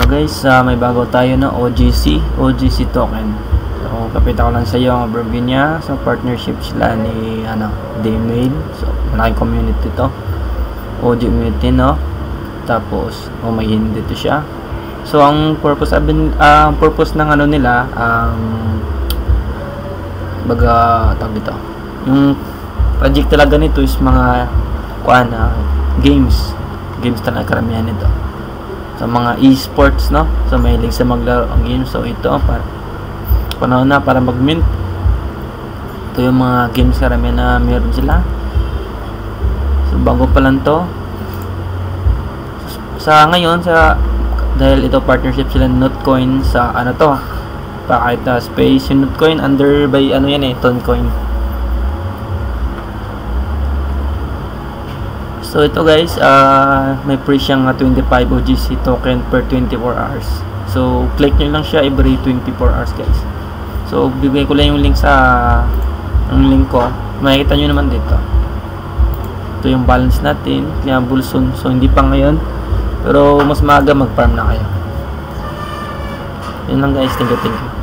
guys, may bago tayo na OGC token. So kapita ko lang sa iyo ang overview niya. So partnership sila ni Daymail. So malaking community to, OG community, no. Tapos may hindi to siya. So ang purpose ng nila, tawag dito, yung project talaga nito is mga games talaga karamihan nito. Sa mga esports, no? So mahilig sa maglaro ang games. So ito para panahon na para mag-mint. Ito yung mga games karamihan na meron sila. So bago pa lang to. Sa ngayon, dahil ito partnership sila Notcoin sa kahit space yung Notcoin under by Toncoin. So ito guys, may free siyang 25 OGC token per 24 hours. So click nyo lang siya every 24 hours guys. So bibigay ko lang yung link link ko. Makikita nyo naman dito. Ito yung balance natin, climbable soon. So hindi pa ngayon, pero mas maaga mag-farm na kayo. Yun lang guys, thank you.